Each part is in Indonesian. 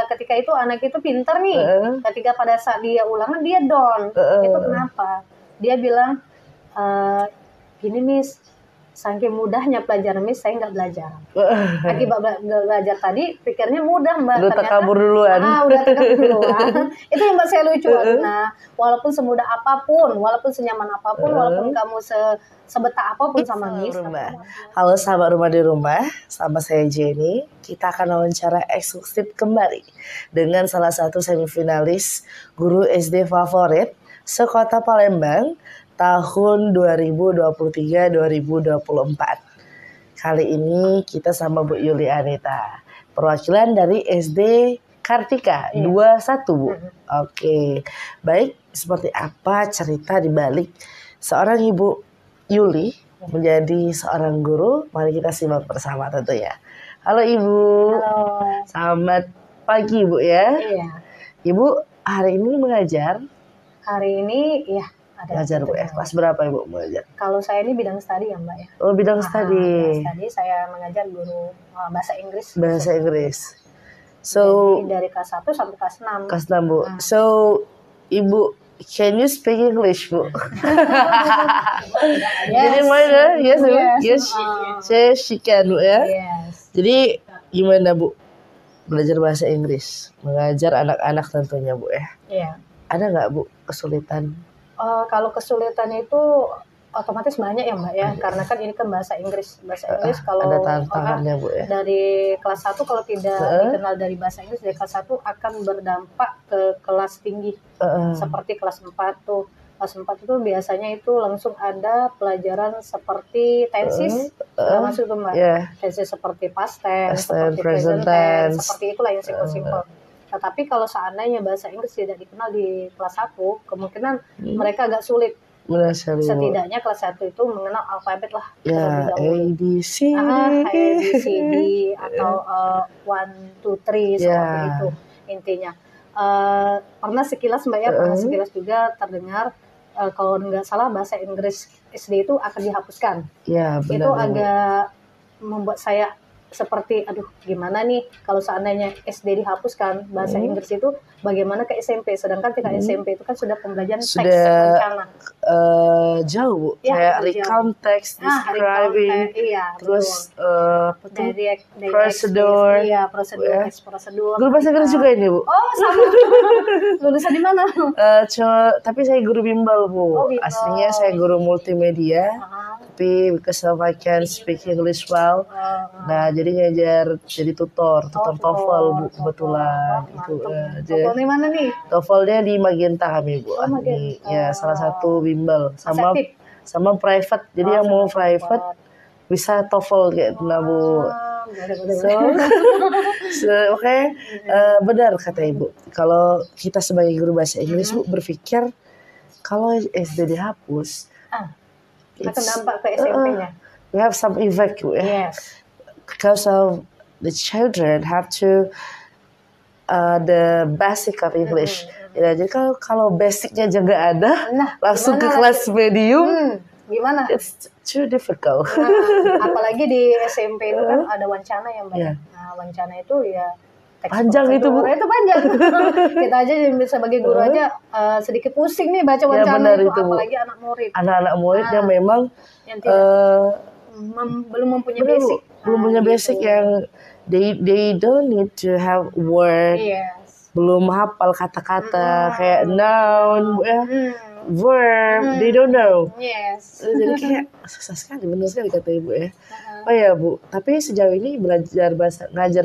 ketika itu anak itu pintar nih. Ketika pada saat dia ulangan dia down. Itu kenapa? Dia bilang, gini Miss, saking mudahnya pelajaran Miss, saya nggak belajar. Akibat nggak belajar tadi, pikirnya mudah Mbak. Udah ternyata kabur duluan. Udah kabur duluan. Itu yang Mbak saya lucu. Nah, walaupun semudah apapun, walaupun senyaman apapun, walaupun kamu sebetah apapun sama Miss. Halo sahabat rumah di rumah, sama saya Jenny. Kita akan wawancara eksklusif kembali dengan salah satu semifinalis guru SD favorit sekota Palembang tahun 2023-2024. Kali ini kita sama Bu Yuli Anita, perwakilan dari SD Kartika 21 Bu. Oke, baik, seperti apa cerita di balik seorang Ibu Yuli menjadi seorang guru? Mari kita simak bersama tentunya. Halo Ibu. Halo. Selamat pagi Bu ya. Iya. Ibu hari ini mengajar? Hari ini ya. Mengajar Bu ya. Kelas berapa Ibu mengajar? Kalau saya ini bidang studi ya Mbak ya. Oh bidang studi. Bidang studi saya mengajar guru bahasa Inggris. Bahasa Inggris. So jadi dari kelas 1 sampai kelas 6. Kelas 6 Bu. So Ibu, can you speak English Bu? Jadi mana? Yes Bu. Yes, she can Bu ya. Yes. Jadi gimana Bu belajar bahasa Inggris? Mengajar anak-anak tentunya Bu ya. Iya. Ada nggak Bu kesulitan? Kalau kesulitan itu otomatis banyak ya Mbak ya, karena kan ini kan bahasa Inggris. Bahasa Inggris kalau ada tantangannya Bu ya. Dari kelas 1 kalau tidak dikenal dari bahasa Inggris dari kelas 1 akan berdampak ke kelas tinggi. Seperti kelas 4 tuh. Kelas 4 itu biasanya itu langsung ada pelajaran seperti tenses. Masuk tuh Mbak. Tenses seperti past tense, seperti present tense, seperti itulah yang simple-simple. Tetapi kalau seandainya bahasa Inggris tidak dikenal di kelas 1, kemungkinan mereka agak sulit. Setidaknya kelas 1 itu mengenal alfabet lah. Ya, A, B, C, D, atau 1, 2, 3 seperti itu intinya. Pernah sekilas Mbak ya, pernah sekilas juga terdengar kalau nggak salah bahasa Inggris SD itu akan dihapuskan. Ya, benar. Itu agak membuat saya seperti aduh gimana nih kalau seandainya SD dihapuskan bahasa Inggris itu bagaimana ke SMP, sedangkan ketika SMP itu kan sudah pembelajaran teks rencana jauh Bu ya, kayak recount text, describing, terus prosedur, prosedur. Guru bahasa Inggris juga ini Bu? Oh sama. Lulusan di mana? Tapi saya guru bimbel Bu. Aslinya saya guru multimedia. Tapi because of I can speak English well, nah jadi ngajar jadi tutor TOEFL Bu kebetulan. TOEFL di mana nih? TOEFL-nya di Magenta kami Bu. Ya salah satu bimbel sama private. Jadi yang mau private bisa TOEFL kayak nah Bu. Oke, benar kata Ibu. Kalau kita sebagai guru bahasa Inggris Bu berpikir kalau SD dihapus akan dampak ke SMP-nya. We have some effect, yes. Because of the children have to the basic of English. Ya, jadi kalau basicnya aja nggak ada, langsung ke kelas medium, gimana? It's too difficult. Apalagi di SMP itu kan ada wancana ya Mbak. Nah, wancana itu ya panjang itu Bu. Itu panjang. Kita aja sebagai guru aja sedikit pusing nih baca wancana itu, apalagi anak murid. Anak-anak murid yang memang yang belum mempunyai basic. Belum punya basic yang they don't need to have word. Belum hafal kata-kata kayak noun, verb, they don't know. Jadi kayak susah sekali, benar sekali kata Ibu ya. Oh ya Bu, tapi sejauh ini ngajar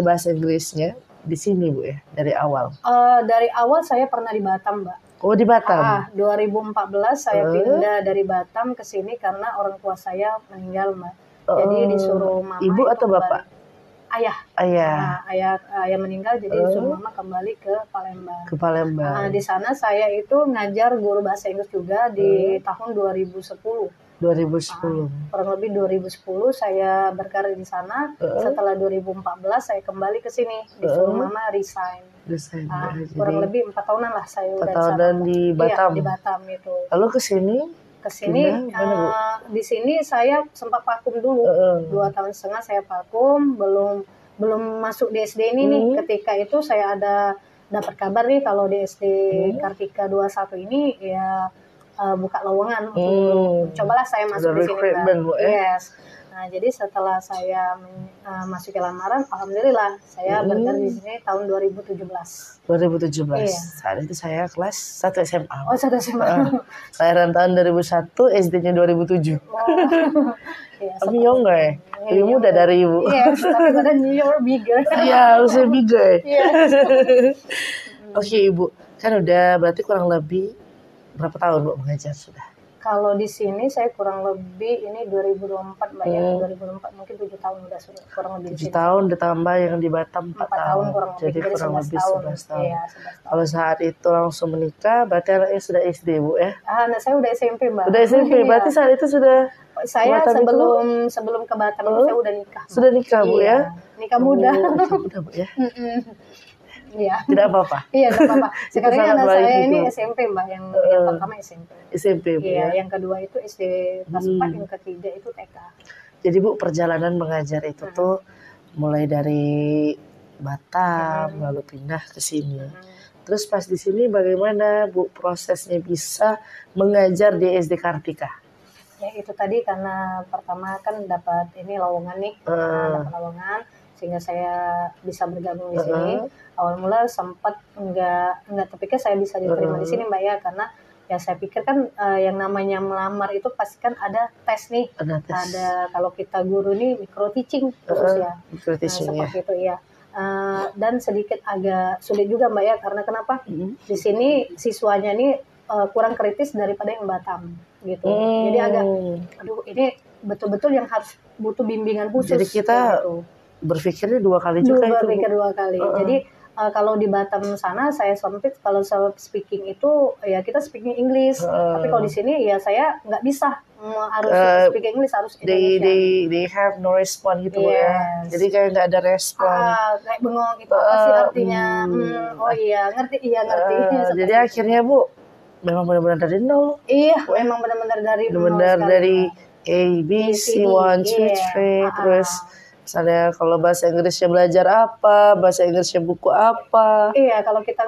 bahasa Inggrisnya di sini Bu ya, dari awal? Dari awal saya pernah di Batam Mbak. Oh di Batam? 2014 saya pindah dari Batam ke sini karena orang tua saya meninggal Mbak. Jadi disuruh mama. Ibu atau bapak? Ayah. Ayah meninggal, jadi disuruh mama kembali ke Palembang. Ke Palembang. Di sana saya itu ngajar guru bahasa Inggris juga di tahun 2010. 2010. Kurang lebih 2010 saya berkarir di sana. Setelah 2014 saya kembali ke sini. Disuruh mama resign. Kurang lebih 4 tahunan lah saya udah di sana. 4 tahunan di Batam. Iya, di Batam itu. Lalu ke sini? Di sini saya sempat vakum dulu. 2,5 tahun saya vakum, belum belum masuk di SD ini nih, ketika itu saya ada dapat kabar nih kalau di SD Kartika 21 ini ya buka lowongan untuk cobalah saya masuk di sini Mbak. Yes. Nah, jadi setelah saya masuk ke lamaran, alhamdulillah saya berkarir di sini tahun 2017. 2017. Iya. Saat itu saya kelas 1 SMA. Oh, 1 SMA. Saya tahun 2001, SD-nya 2007. Iya, Tapi younger ya? Lebih muda dari Ibu. Yes, tapi badan you're bigger. Iya, usia bigger. Yes. Oke, Ibu. Kan udah berarti kurang lebih berapa tahun Bu mengajar sudah? Kalau di sini saya kurang lebih ini 2024 Mbak ya, 2004 mungkin 7 tahun udah kurang lebih. 7 tahun ditambah yang di Batam 4 tahun. Kurang jadi kurang lebih 11 tahun. Iya, 11 tahun. Kalau saat itu langsung menikah, berarti anaknya sudah SD Bu ya? Anak saya udah SMP Mbak. Udah SMP, berarti saat itu sudah. Saya sebelum ke Batam itu saya udah nikah. Sudah nikah Bu ya? Nikah muda. Nikah muda Bu ya? Iya. Tidak apa-apa. Iya, tidak apa-apa. Sekarang anak saya ini SMP Mbak, yang pertama SMP. SMP Bu ya. Yang kedua itu SD kelas 4, yang ketiga itu TK. Jadi Bu, perjalanan mengajar itu tuh mulai dari Batam lalu pindah ke sini. Terus pas di sini bagaimana Bu prosesnya bisa mengajar di SD Kartika? Ya itu tadi karena pertama kan dapat ini lowongan nih, dapat lowongan sehingga saya bisa bergabung di sini. Awal mula sempat nggak terpikir saya bisa diterima di sini Mbak ya, karena ya saya pikir kan yang namanya melamar itu pasti kan ada tes nih. Ada kalau kita guru nih micro teaching khusus ya. Micro teaching, seperti itu ya. Dan sedikit agak sulit juga Mbak ya, karena kenapa? Di sini siswanya nih kurang kritis daripada yang Batam gitu. Jadi agak aduh ini betul-betul yang harus butuh bimbingan khusus. Jadi kita gitu. Berpikirnya 2 kali juga itu. Berpikir 2 kali. Jadi kalau di Batam sana saya sempit, kalau self speaking itu ya kita speaking English. Tapi kalau di sini ya saya nggak bisa harus speaking English, harus Indonesia. They have no response gitu ya. Jadi kayak nggak ada respon. Kayak bengong itu apa sih artinya? Oh iya ngerti. Jadi akhirnya Bu memang benar-benar dari nol. Iya, memang benar-benar dari nol. Benar-benar dari A B C 1 2 3 terus. Misalnya kalau bahasa Inggrisnya belajar apa, bahasa Inggrisnya buku apa. Iya, kalau kita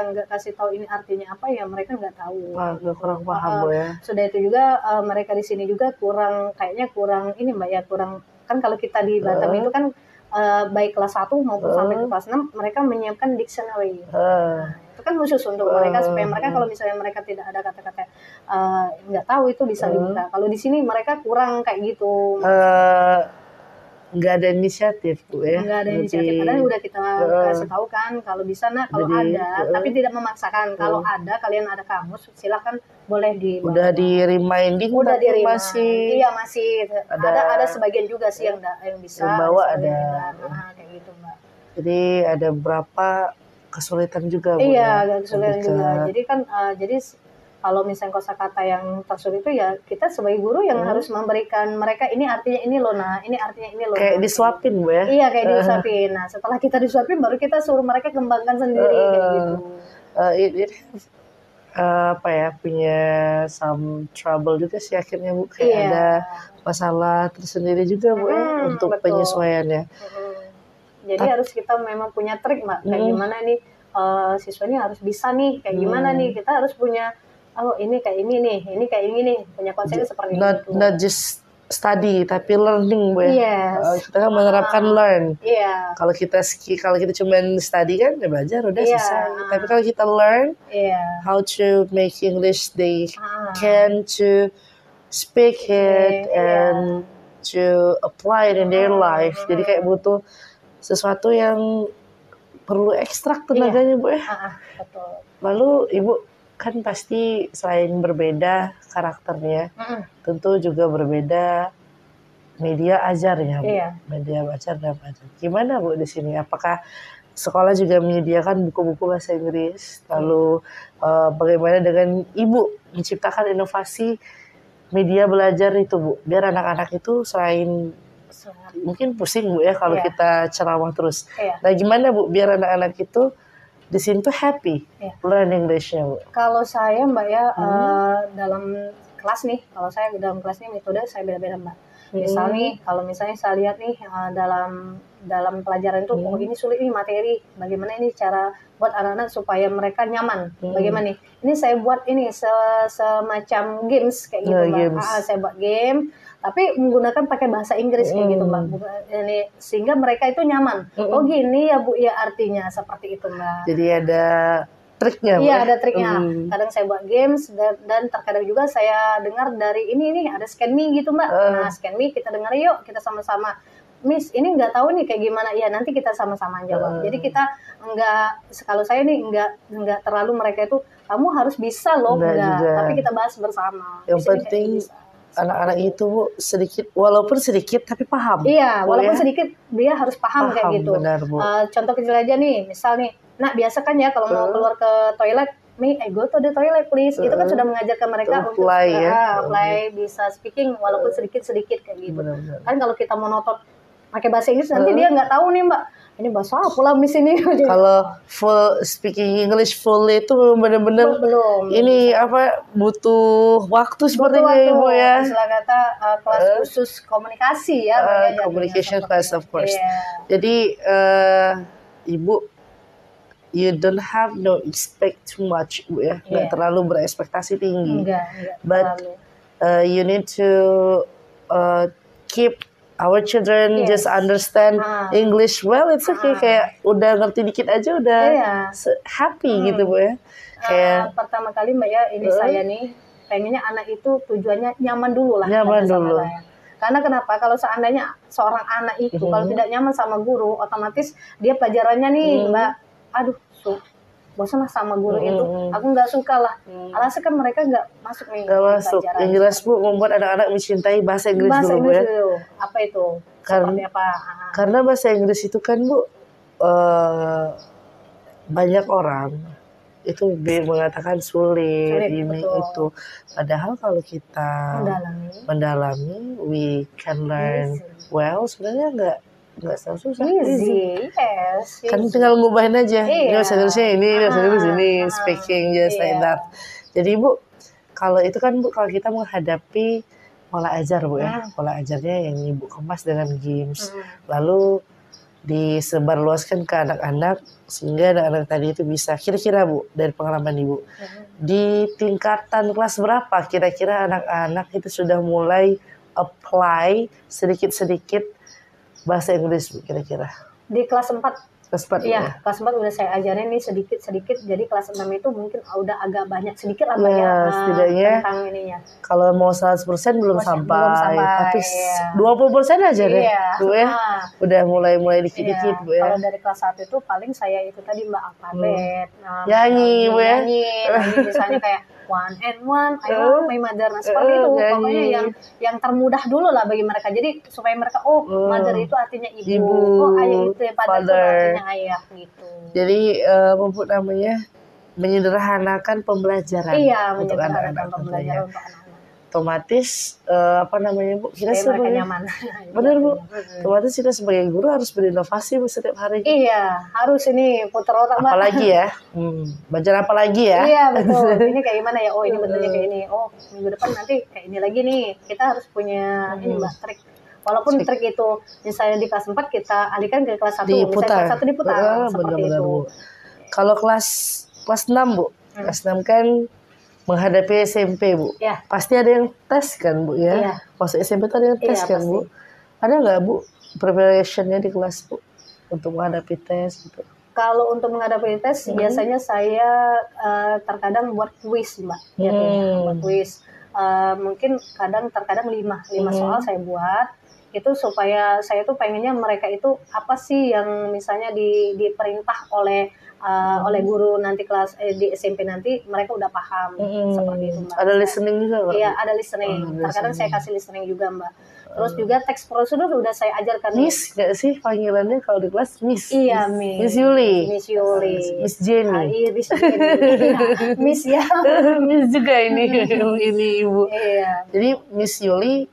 nggak kasih tahu ini artinya apa ya mereka nggak tahu. Kurang paham Bu ya. Sudah itu juga mereka di sini juga kayaknya kurang ini Mbak ya, kurang kan kalau kita di Batam itu kan baik kelas 1 maupun sampai ke kelas 6 mereka menyiapkan dictionary. Itu kan khusus untuk mereka supaya mereka kalau misalnya mereka tidak ada kata-kata nggak tahu itu bisa dibuka. Kalau di sini mereka kurang kayak gitu. Nggak ada inisiatif Bu ya. Nggak ada inisiatif, padahal udah kita kasih tahu kan kalau bisa kalau ada, tapi tidak memaksakan. Kalau ada kalian ada kamus silakan boleh dibawa. Udah di reminding, udah di masih. Iya masih ada sebagian juga sih yang bisa bawa ada. Kayak gitu Mbak. Jadi ada beberapa kesulitan juga Bu. Iya agak kesulitan juga. Jadi kan kalau misalnya kosakata yang tersulit itu ya kita sebagai guru yang harus memberikan mereka ini artinya ini loh ini artinya ini loh. Kayak disuapin Bu ya. Iya kayak disuapin. Nah setelah kita disuapin baru kita suruh mereka kembangkan sendiri kayak gitu. Apa ya punya some trouble juga sih akhirnya Bu, kayak ada masalah tersendiri juga Bu ya untuk penyesuaiannya. Jadi harus kita memang punya trik Mbak, kayak gimana nih siswanya harus bisa nih, kayak gimana nih kita harus punya ini kayak ini nih, ini kayak ini nih, punya konsepnya seperti itu. Not just study tapi learning Bu ya. Yes. Kita kan menerapkan learn. Iya. Kalau kita cuma study kan ya belajar udah selesai. Tapi kalau kita learn how to make English they can to speak it and to apply it in their life. Jadi kayak butuh sesuatu yang perlu ekstrak tenaganya Bu ya. Betul. Lalu Ibu kan pasti selain berbeda karakternya, tentu juga berbeda media ajarnya Bu. Media ajar dan ajar. Gimana Bu di sini? Apakah sekolah juga menyediakan buku-buku bahasa Inggris? Lalu bagaimana dengan Ibu menciptakan inovasi media belajar itu Bu? Biar anak-anak itu selain mungkin pusing Bu ya kalau kita ceramah terus. Nah gimana Bu biar anak-anak itu di sini tuh happy learn English-nya Bu? Kalau saya Mbak ya dalam kelas nih, kalau saya dalam kelas nih metode saya beda-beda Mbak. Misal nih, kalau misalnya saya lihat nih dalam pelajaran itu, oh ini sulit nih materi, bagaimana ini cara buat anak-anak supaya mereka nyaman, bagaimana nih? Ini saya buat ini semacam games kayak gitu, Mbak. Saya buat game, tapi menggunakan pakai bahasa Inggris kayak gitu, Mbak. Ini sehingga mereka itu nyaman. Oh gini ya Bu, ya artinya seperti itu, Mbak. Jadi ada triknya. Iya, ada triknya. Kadang saya buat games dan terkadang juga saya dengar dari ini nih ada Scan Me gitu, Mbak. Nah, Scan Me kita dengar yuk, kita sama-sama. Miss, ini nggak tahu nih kayak gimana. Ya, nanti kita sama-sama jawab. Jadi kita kalau saya nih nggak terlalu mereka itu kamu harus bisa loh, enggak. Tapi kita bahas bersama. Yang penting anak-anak itu Bu, sedikit, walaupun sedikit tapi paham. Iya, walaupun sedikit dia harus paham kayak gitu. Benar, Bu. Contoh kecil aja nih, misal nih, nah biasa kan ya kalau mau keluar ke toilet, go to the toilet please. Itu kan sudah mengajarkan mereka untuk apply bisa speaking walaupun sedikit-sedikit kayak gitu. Benar. Kan kalau kita monoton pakai bahasa Inggris nanti dia nggak tahu nih Mbak. Ini bahasa apa lah Miss ini. Kalau full speaking English full itu benar-benar ini apa butuh waktu sepertinya Ibu ya. Istilah kata kelas khusus komunikasi ya. Communication class of course. Jadi Ibu you don't have no expect too much Bu ya. Nggak terlalu berekspektasi tinggi. Enggak But you need to keep our children just understand English well, it's okay. Kayak udah ngerti dikit aja udah happy gitu Bu ya. Kayak pertama kali Mbak ya, ini saya nih pengennya anak itu tujuannya nyaman dulu lah. Nyaman dulu. Karena kenapa? Kalau seandainya seorang anak itu kalau tidak nyaman sama guru, otomatis dia pelajarannya nih Mbak, aduh bosan lah sama guru itu, aku nggak suka lah. Alasan kan mereka nggak masuk nih. Nggak masuk. Yang jelas Bu, membuat anak-anak mencintai bahasa Inggris dulu Bu ya. Apa itu? Karena bahasa Inggris itu kan Bu, banyak orang itu mengatakan sulit ini itu. Padahal kalau kita mendalami, we can learn well. Sebenarnya nggak susah. Easy. Yes. Kan tinggal ngubahin aja. Ini bahasa Inggrisnya ini, bahasa Inggris ini, speaking just like that. Jadi Bu, kalau itu kan Bu, kalau kita menghadapi pola ajar Bu ya, pola ajarnya yang Ibu kemas dengan games, lalu disebarluaskan ke anak-anak sehingga anak-anak tadi itu bisa. Kira-kira Bu, dari pengalaman Ibu, di tingkatan kelas berapa kira-kira anak-anak itu sudah mulai apply sedikit-sedikit bahasa Inggris Bu, kira-kira? Di kelas 4. Kelas 4 ya? Kelas 4 udah saya ajarin nih sedikit-sedikit. Jadi kelas 6 itu mungkin udah agak banyak sedikit lah ya, setidaknya tentang ininya. Kalau mau 100% belum sampai, tapi 20% aja deh Bu ya. Udah mulai dikit-dikit Bu ya. Kalau dari kelas 1 itu paling saya itu tadi Mbak alfabet. Nyanyi Bu ya. Nyanyi misalnya kayak 1 and 1, I love my mother. Nah, seperti itu. Pokoknya yang termudah dulu lah bagi mereka. Jadi supaya mereka, mother itu artinya ibu. Ayah itu father itu artinya ayah gitu. Jadi menyederhanakan pembelajaran untuk anak-anak. Pembelajaran untuk anak-anak. Otomatis Bu, kita sebagai nyaman. Benar Bu. Otomatis kita sebagai guru harus berinovasi Bu setiap hari. Iya, harus ini putar otak Mbak. Apalagi ya, belajar apa lagi ya? Iya betul. Ini kayak gimana ya? Ini bentuknya kayak ini. Minggu depan nanti kayak ini lagi nih. Kita harus punya ini Mbak trik. Walaupun trik itu misalnya di kelas 4 kita alihkan ke kelas 1, misalnya kelas 1 diputar. Seperti itu. Bu. Kalau kelas 6 Bu, kelas 6 kan menghadapi SMP Bu, pasti ada yang tes kan Bu ya. Masuk SMP itu ada yang tes kan Bu. Ada nggak Bu preparationnya di kelas Bu untuk menghadapi tes gitu? Kalau untuk menghadapi tes biasanya saya terkadang buat kuis Mbak. Buat kuis. Mungkin terkadang 5 soal saya buat. Itu supaya saya tuh pengennya mereka itu apa sih yang misalnya diperintah oleh guru nanti kelas di SMP nanti mereka udah paham seperti itu Mbak. Ada listening juga Mbak? Iya ada listening. Terkadang saya kasih listening juga Mbak. Terus juga teks prosedur udah saya ajarkan. Miss nggak sih panggilannya kalau di kelas Miss? Iya Miss. Miss Yuli. Miss Yuli. Miss Jenny. Iya Miss Jenny. Miss ya. Miss juga ini Ibu. Iya. Jadi Miss Yuli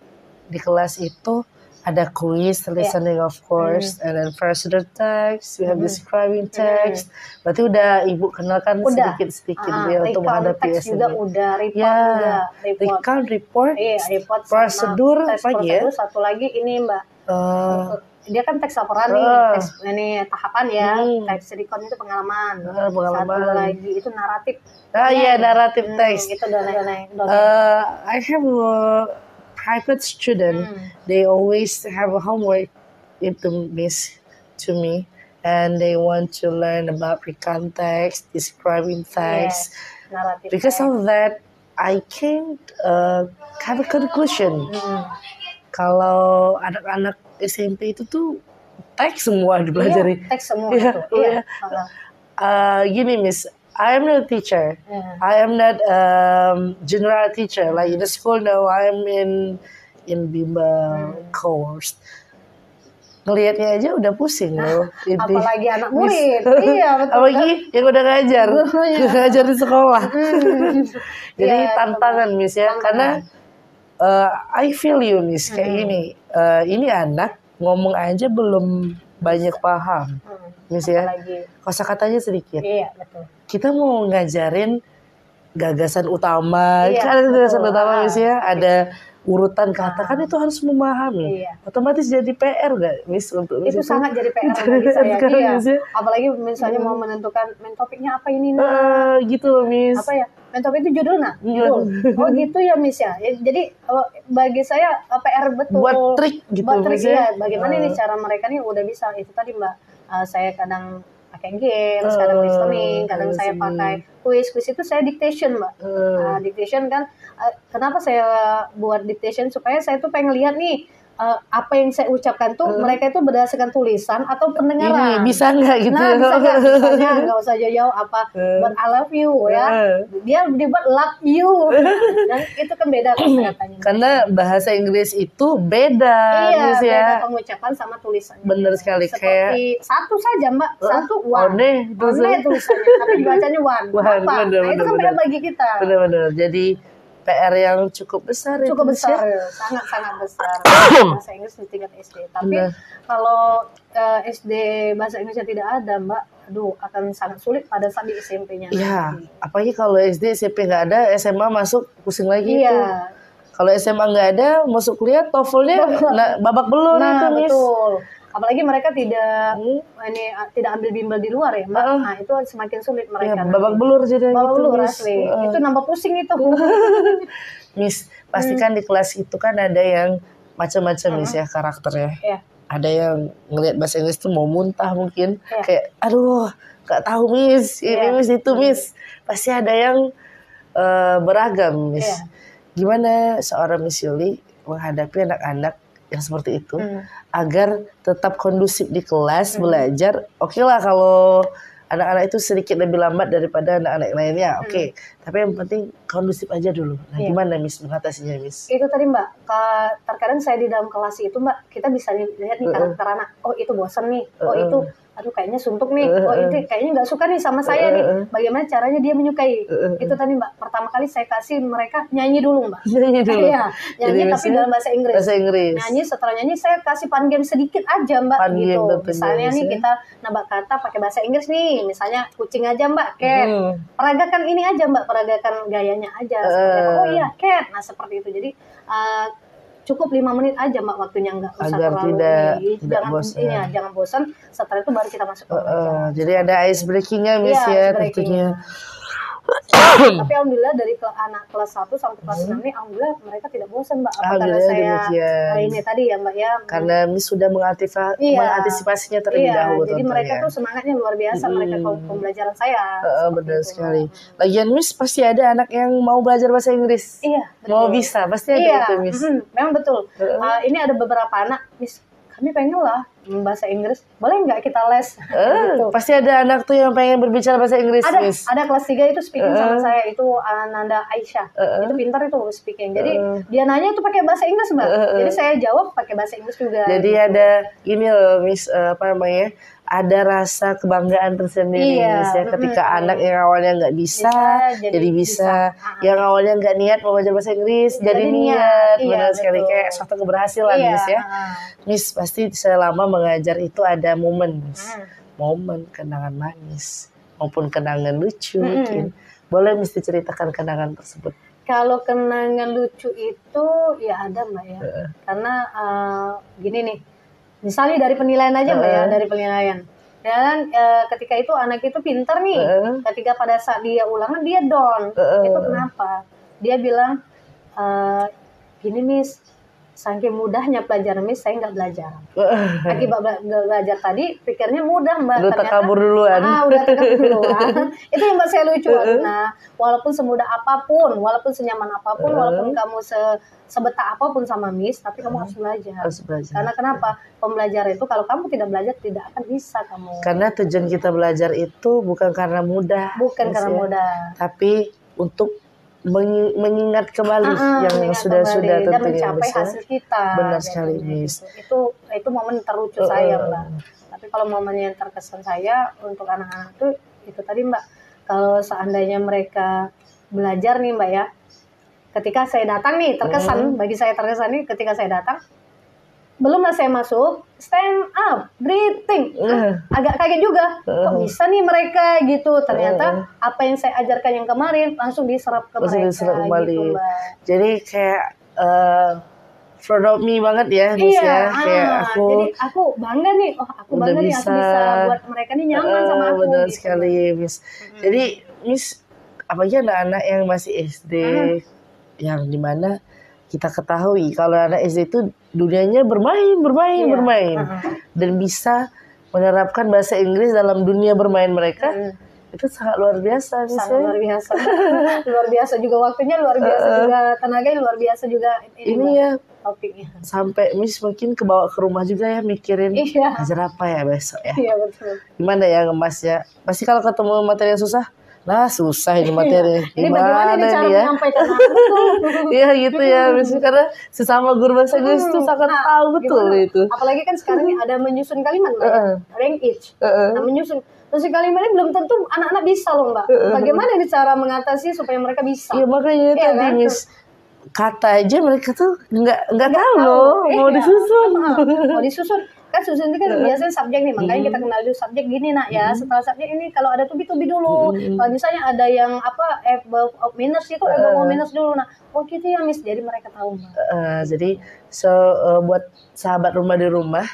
di kelas itu ada quiz, listening of course, and then further text, we have describing text. Berarti udah Ibu kenalkan sedikit-sedikit ya untuk menghadapi teks juga udah, recount report, report prosedur tes apa ya? Satu lagi ini Mbak, dia kan teks laporan nih, teks ini tahapan ya, teks recount itu pengalaman. Satu lagi itu naratif. Naratif teks. Itu I have a private student. They always have a homework itu miss to me, and they want to learn about recount text, describing text. Because of that, I can't have a conclusion. Kalau anak-anak SMP itu tuh teks semua dipelajari. Teks semua itu. Gini Miss, I am not a teacher. I am not general teacher. Like in the school now, I am in Bimbel course. Ngelihatnya aja udah pusing loh. Apalagi anak murid. Iya betul. Apalagi yang udah ngajar di sekolah. Jadi tantangan Miss ya, karena I feel you Miss kayak gini. Ini anak ngomong aja belum banyak paham. Miss ya. Kosakatanya sedikit. Iya, betul. Kita mau ngajarin gagasan utama. Kan ada gagasan utama Miss ya. Ada urutan kata, kan itu harus memahami. Otomatis jadi PR gak Miss untuk itu sangat jadi PR bagi saya. Apalagi misalnya mau menentukan main topiknya apa ini gitu Miss. Apa ya? Main topik itu judul judul. Oh gitu ya Miss ya. Jadi bagi saya PR betul. Buat trik gitu. Buat trik ya. Bagaimana nih cara mereka nih udah bisa itu tadi Mbak. Saya kadang pakai games, kadang listening, kadang saya pakai quiz itu saya dictation Mbak. Dictation kan, kenapa saya buat dictation supaya saya tuh pengen lihat nih apa yang saya ucapkan tuh mereka itu berdasarkan tulisan atau pendengaran. Ini bisa nggak gitu? Nah bisa nggak? Misalnya nggak usah jauh-jauh apa buat I love you ya, dia dibuat love you, dan itu kan beda katanya. Karena bahasa Inggris itu beda, beda pengucapan sama tulisannya. Bener sekali. Seperti satu saja Mbak, satu one. One tulisannya, tapi dibacanya one. Nah itu kan beda bagi kita. Bener-bener. Jadi PR yang cukup besar. Cukup besar, sangat-sangat besar. Bahasa Inggris di tingkat SD. Tapi kalau SD bahasa Inggrisnya tidak ada, Mbak, akan sangat sulit pada saat di SMP-nya. Iya, apalagi kalau SD, SMP nggak ada, SMA masuk pusing lagi itu. Kalau SMA nggak ada, masuk kuliah, TOEFL-nya babak belur itu, Miss. Betul. Apalagi mereka tidak ambil bimbel di luar ya, Mbak. Nah, itu semakin sulit mereka. Babak belur jadi babak belur asli. Itu nambah pusing itu. Miss, pastikan di kelas itu kan ada yang macam-macam Miss ya karakternya. Ada yang ngelihat bahasa Inggris tuh mau muntah mungkin. Kayak aduh, nggak tahu Miss, ini Miss itu Miss. Pasti ada yang beragam Miss. Gimana seorang Miss Yuli menghadapi anak-anak yang seperti itu agar tetap kondusif di kelas belajar? Oke lah kalau anak-anak itu sedikit lebih lambat daripada anak-anak lainnya, oke. Tapi yang penting kondusif aja dulu. Nah, gimana Miss mengatasinya Miss? Itu tadi Mbak, terkadang saya di dalam kelas itu Mbak, kita bisa lihat nih karakter anak. Oh itu bosan nih, oh itu aduh kayaknya suntuk nih, oh itu kayaknya nggak suka nih sama saya nih. Bagaimana caranya dia menyukai? Itu tadi Mbak, pertama kali saya kasih mereka nyanyi dulu Mbak. Nyanyi dulu? Iya, nyanyi tapi dalam bahasa Inggris. Bahasa Inggris. Nyanyi, setelah nyanyi saya kasih fun game sedikit aja Mbak, gitu. Misalnya nih kita nambah kata pakai bahasa Inggris nih, misalnya kucing aja Mbak, cat. Peragakan ini aja Mbak, peragakan gayanya aja. Oh iya, cat. Nah seperti itu. Jadi cukup 5 menit aja Mbak waktunya, nggak usah agar terlalu tidak bosan. Jangan bosan. Setelah itu baru kita masuk ke jadi ada ice breakingnya Miss ya tentunya. Tapi alhamdulillah dari anak kelas 1 sampai kelas 6 ini alhamdulillah mereka tidak bosan Mbak. Karena saya ini tadi ya Mbak ya. Karena Miss sudah mengantisipasinya terlebih dahulu. Jadi mereka tuh semangatnya luar biasa mereka pembelajaran saya. Benar sekali. Lagian Miss pasti ada anak yang mau belajar bahasa Inggris. Iya. Mau bisa pasti ada itu Miss. Memang betul. Ini ada beberapa anak Miss, kami pengen lah bahasa Inggris, boleh nggak kita les? Gitu. Pasti ada anak tuh yang pengen berbicara bahasa Inggris. Ada kelas 3 itu speaking sama saya, itu Ananda Aisyah. Itu pintar itu speaking. Jadi dia nanya itu pakai bahasa Inggris Mbak. Jadi saya jawab pakai bahasa Inggris juga. Jadi ada ini loh Miss, apa namanya, ada rasa kebanggaan tersendiri ya, ketika anak yang awalnya nggak bisa jadi bisa. Yang awalnya nggak niat mau belajar bahasa Inggris jadi niat. Benar sekali, kayak suatu keberhasilan Miss ya. Miss pasti selama mengajar itu ada momen momen kenangan manis maupun kenangan lucu mungkin. Boleh Miss diceritakan kenangan tersebut? Kalau kenangan lucu itu ya ada Mbak ya. Karena gini nih, misalnya dari penilaian aja Mbak ya, dari penilaian. Dan ketika itu anak itu pintar nih, ketika pada saat dia ulangan dia down. Itu kenapa? Dia bilang, gini Miss, saking mudahnya pelajaran Miss, saya nggak belajar. Akibat belajar tadi, pikirnya mudah Mbak. Udah terkabur duluan. Udah terkabur duluan. Itu yang Mbak saya lucu. Nah, walaupun semudah apapun, walaupun senyaman apapun, walaupun kamu sebetah apapun sama Miss, tapi kamu harus belajar. Karena kenapa? Pembelajaran itu kalau kamu tidak belajar tidak akan bisa kamu. Karena tujuan kita belajar itu bukan karena mudah. Bukan karena mudah. Tapi untuk mengingat kembali yang sudah-sudah dan mencapai hasil kita. Benar sekali Miss. Itu momen terlucu saya Mbak. Tapi kalau momen yang terkesan saya untuk anak-anak itu tadi Mbak, kalau seandainya mereka belajar nih Mbak ya, ketika saya datang nih terkesan, bagi saya terkesan nih ketika saya datang, belumlah saya masuk, stand up, greeting. Agak kaget juga, kok bisa nih mereka gitu. Ternyata apa yang saya ajarkan yang kemarin langsung diserap ke mereka kembali. Gitu, Mbak. Jadi kayak proud of me banget ya Miss ya. Kayak jadi aku bangga nih, aku bangga nih aku bisa buat mereka nih nyaman sama aku. Benar gitu. sekali Miss. Jadi Miss, apalagi anak-anak yang masih SD, yang dimana kita ketahui kalau anak SD itu dunianya bermain, dan bisa menerapkan bahasa Inggris dalam dunia bermain mereka, itu sangat luar biasa. Sangat luar biasa, luar biasa juga waktunya, luar biasa juga tenaganya, luar biasa juga ini ya topiknya. Sampai Miss mungkin kebawa ke rumah juga ya mikirin ajar apa ya besok ya. Iya betul. Gimana ya ngemasnya? Pasti kalau ketemu materi yang susah, lah susah ini materi. Ini bagaimana nih cara menyampaikan Iya gitu ya, misalnya karena sesama guru bahasa Inggris itu sangat tahu betul itu. Apalagi kan sekarang ini ada menyusun kalimat, rank each. Nah, menyusun kalimat ini belum tentu anak-anak bisa loh Mbak. Bagaimana nih cara mengatasi supaya mereka bisa? Iya makanya tadi kan? Miss, kata aja mereka tuh nggak tahu loh mau disusun. Mau disusun. Kan susun itu kan biasanya subjek nih, makanya kita kenal dulu subjek gini nak ya. Setelah subjek ini kalau ada to-be dulu. Kalau misalnya ada yang verb of minus itu verb of minus dulu. Nah, gitu ya Miss, jadi mereka tahu. Jadi buat sahabat rumah di rumah,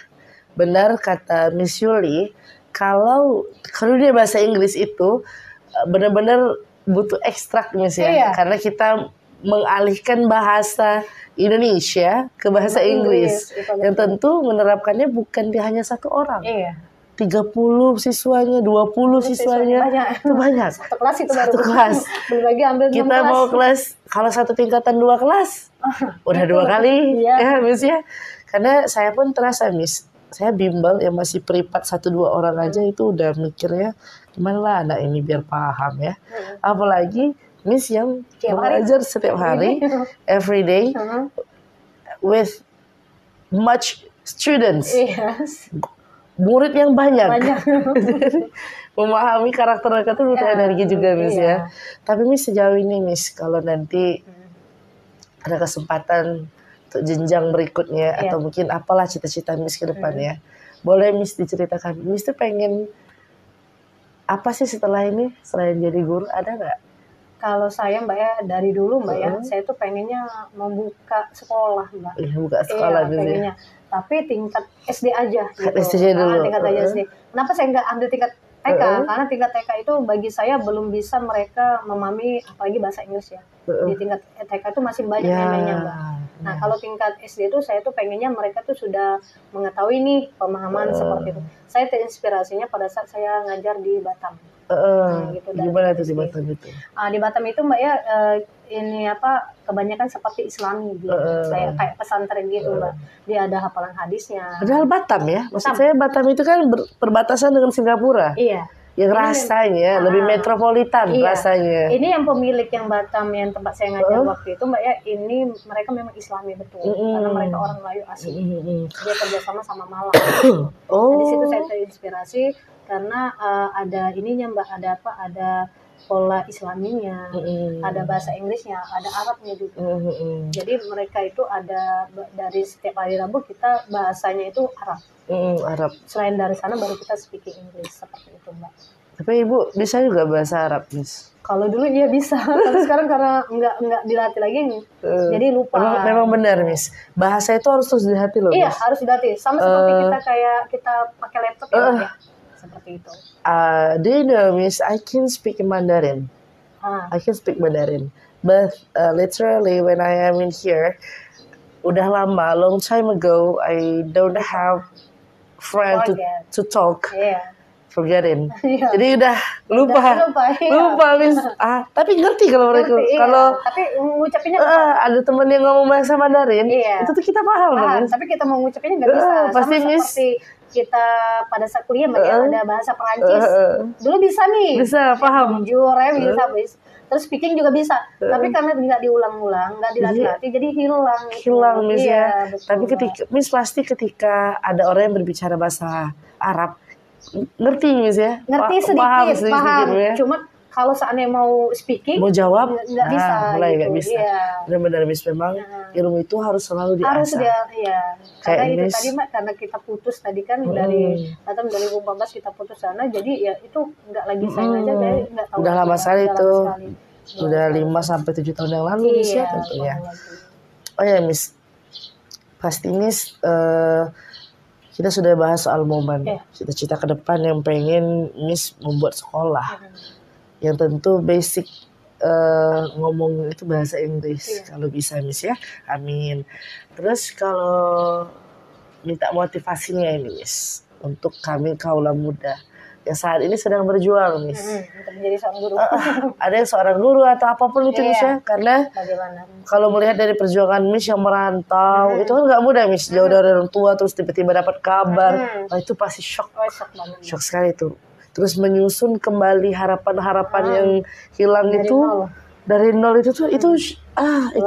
benar kata Miss Yuli, kalau dia bahasa Inggris itu benar-benar butuh ekstrak Miss ya. Karena kita mengalihkan bahasa Indonesia ke bahasa Inggris. Yang tentu menerapkannya bukan di hanya satu orang. 30 siswanya, 20 siswanya. Itu banyak. Satu kelas itu satu kelas. Berbagi ambil kita mau kelas, kalau satu tingkatan 2 kelas, udah 2 kali. Ya Miss ya. Karena saya pun terasa Miss, saya bimbel yang masih privat 1-2 orang aja itu udah mikirnya gimana lah anak ini biar paham ya. Apalagi Miss yang belajar setiap hari, every day, with much students, murid yang banyak. Memahami karakter mereka tuh butuh energi juga Miss ya. Tapi Miss sejauh ini Miss, kalau nanti ada kesempatan untuk jenjang berikutnya atau mungkin apalah cita-cita Miss ke depannya, boleh Miss diceritakan. Miss tuh pengen apa sih setelah ini selain jadi guru, ada nggak? Kalau saya Mbak ya, dari dulu Mbak ya, saya tuh pengennya membuka sekolah Mbak. Buka sekolah pengennya. Tapi tingkat SD aja gitu. SD dulu. Tingkat aja SD. Kenapa saya nggak ambil tingkat TK? Karena tingkat TK itu bagi saya belum bisa mereka memahami apalagi bahasa Inggris ya. Di tingkat TK itu masih banyak mainnya Mbak. Nah kalau tingkat SD itu saya tuh pengennya mereka tuh sudah mengetahui nih pemahaman seperti itu. Saya terinspirasinya pada saat saya ngajar di Batam. Gitu, gimana tuh di Batam itu? Di Batam itu Mbak ya, ini kebanyakan seperti Islami gitu, kayak pesantren gitu Mbak. Dia ada hafalan hadisnya. Padahal Batam ya, maksud saya Batam itu kan perbatasan dengan Singapura. Iya. yang rasanya lebih metropolitan rasanya. Ini yang pemilik yang Batam yang tempat saya ngajar waktu itu Mbak ya, ini mereka memang Islami betul, karena mereka orang Melayu asli. Dia kerjasama sama Malang. Nah, di situ saya terinspirasi karena ada ininya Mbak, ada apa? Ada pola Islaminya, ada bahasa Inggrisnya, ada Arabnya juga. Jadi mereka itu ada dari setiap hari Rabu kita bahasanya itu Arab. Arab. Selain dari sana baru kita speaking English seperti itu Mbak. Tapi Ibu bisa juga bahasa Arab, Miss? Kalau dulu dia bisa, tapi sekarang karena nggak dilatih lagi, jadi lupa. Memang benar, Miss. Bahasa itu harus terus dilatih loh. Iya, Miss. harus dilatih. Sama seperti kita pakai laptop ya. Seperti itu. Do you know, Miss, I can speak Mandarin. I can speak Mandarin. But literally when I am in here, udah lama, long time ago, I don't have friend to talk. Forgetting. Jadi udah lupa Miss. Tapi ngerti kalau mereka. Kalau tapi ngucapinnya ada teman yang ngomong bahasa Mandarin, itu tuh kita paham. Tapi kita mau ngucapinnya nggak bisa. Pasti sama Miss. Seperti kita pada saat kuliah ada bahasa Perancis. Dulu bisa nih. Bisa paham. Jujur ya bisa. Terus speaking juga bisa. Tapi karena nggak diulang-ulang, nggak dilatih-latih, jadi hilang Miss ya. Betul, tapi Miss pasti ketika ada orang yang berbicara bahasa Arab, ngerti Miss ya? Ngerti sedikit, paham. Ya? Cuma kalau seandainya mau speaking, mau jawab, nggak bisa. Mulai nggak gitu. bisa. Benar-benar Miss, memang ilmu itu harus selalu diasah. Harus karena itu Miss, tadi Mbak, karena kita putus tadi kan dari 2014 kita putus sana, jadi ya itu nggak lagi saya aja, saya nggak tahu. Udah lama sekali itu. Udah 5-7 tahun yang lalu Miss ya tentunya. Oh ya Miss, pasti Miss kita sudah bahas soal momen cita-cita ke depan yang pengen Miss membuat sekolah yang tentu basic ngomong itu bahasa Inggris kalau bisa Miss ya, amin. Terus kalau minta motivasinya ini Miss untuk kami kaula muda yang saat ini sedang berjuang Miss untuk menjadi seorang guru. Ada yang seorang guru atau apapun itu Miss ya, karena kalau melihat dari perjuangan Miss yang merantau itu kan nggak mudah Miss, jauh dari orang tua terus tiba-tiba dapat kabar, itu pasti shock sekali itu. Terus menyusun kembali harapan-harapan yang hilang dari nol itu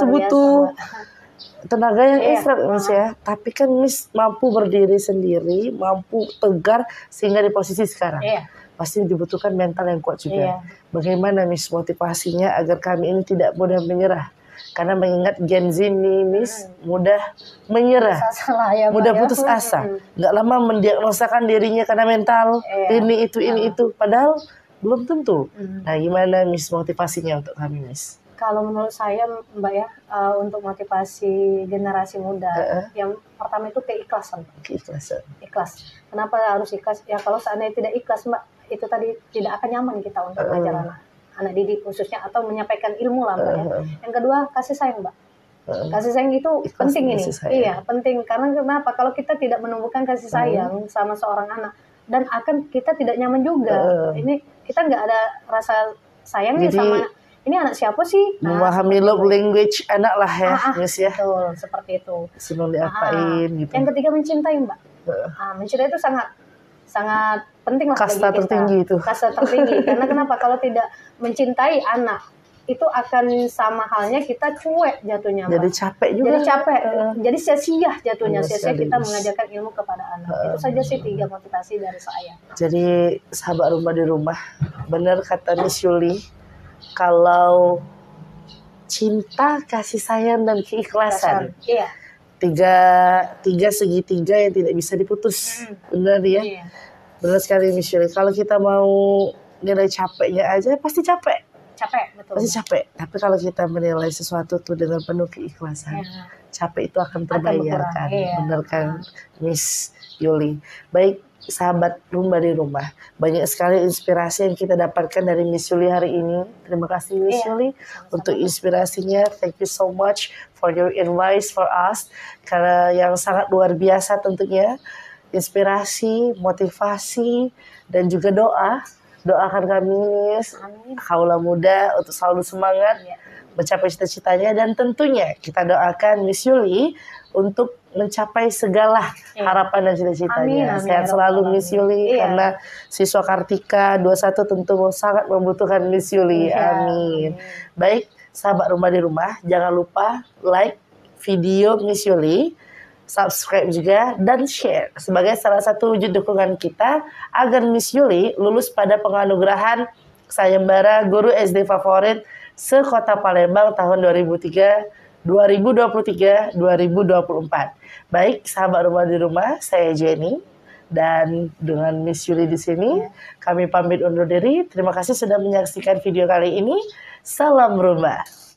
butuh tenaga yang ekstra Miss ya. Tapi kan Miss mampu berdiri sendiri, mampu tegar sehingga di posisi sekarang. Pasti dibutuhkan mental yang kuat juga. Bagaimana Miss motivasinya agar kami ini tidak mudah menyerah? Karena mengingat Gen Z ini Miss mudah menyerah, mudah putus asa. Nggak lama mendiagnosakan dirinya karena mental ini itu. Padahal belum tentu. Nah gimana Miss motivasinya untuk kami Miss? Kalau menurut saya Mbak ya, untuk motivasi generasi muda, yang pertama itu keikhlasan. Ikhlas. Kenapa harus ikhlas? Ya kalau seandainya tidak ikhlas Mbak, itu tadi tidak akan nyaman kita untuk mengajar anak didik khususnya atau menyampaikan ilmu lah Mbak ya. Yang kedua kasih sayang Mbak. Kasih sayang itu penting ini. Penting. Karena kenapa? Kalau kita tidak menumbuhkan kasih sayang sama seorang anak, dan kita tidak nyaman juga. Ini kita nggak ada rasa sayangnya sama anak. Ini anak siapa sih? Memahami love language anak lah ya, Miss ya. Betul, seperti itu. Senang diapain gitu. Yang ketiga mencintai Mbak. Mencintai itu sangat penting lah bagi kita. Kasta tertinggi itu. Kasta tertinggi. Karena kenapa? Kalau tidak mencintai anak, itu akan sama halnya kita cuek jatuhnya Mbak. Jadi capek juga. Jadi capek. Jadi sia-sia jatuhnya. Sia-sia kita mengajarkan ilmu kepada anak. Itu saja sih 3 motivasi dari saya. Jadi sahabat rumah di rumah, benar kata Miss Yuli. Kalau cinta, kasih sayang, dan keikhlasan, tiga segitiga yang tidak bisa diputus, benar ya? Benar sekali Miss Yuli. Kalau kita mau nilai capeknya aja, pasti capek, betul. Pasti capek. Tapi kalau kita menilai sesuatu tuh dengan penuh keikhlasan, capek itu akan terbayarkan, benar kan Miss Yuli? Baik. Sahabat rumah di rumah, banyak sekali inspirasi yang kita dapatkan dari Miss Yuli hari ini. Terima kasih Miss Yuli untuk inspirasinya. Thank you so much for your advice for us, karena yang sangat luar biasa tentunya. Inspirasi, motivasi, dan juga doa Doakan kami, kaula muda, untuk selalu semangat mencapai cita-citanya, dan tentunya kita doakan Miss Yuli untuk mencapai segala harapan dan cita-citanya. Sehat selalu Miss Yuli, karena siswa Kartika 21 tentu sangat membutuhkan Miss Yuli. Amin. Baik, sahabat rumah di rumah, jangan lupa like video Miss Yuli, subscribe juga, dan share sebagai salah satu wujud dukungan kita agar Miss Yuli lulus pada penganugerahan sayembara Guru SD Favorit se-Kota Palembang tahun 2023-2024. Baik, sahabat rumah di rumah, saya Jenny dan dengan Miss Yuli di sini kami pamit undur diri. Terima kasih sudah menyaksikan video kali ini. Salam rumah.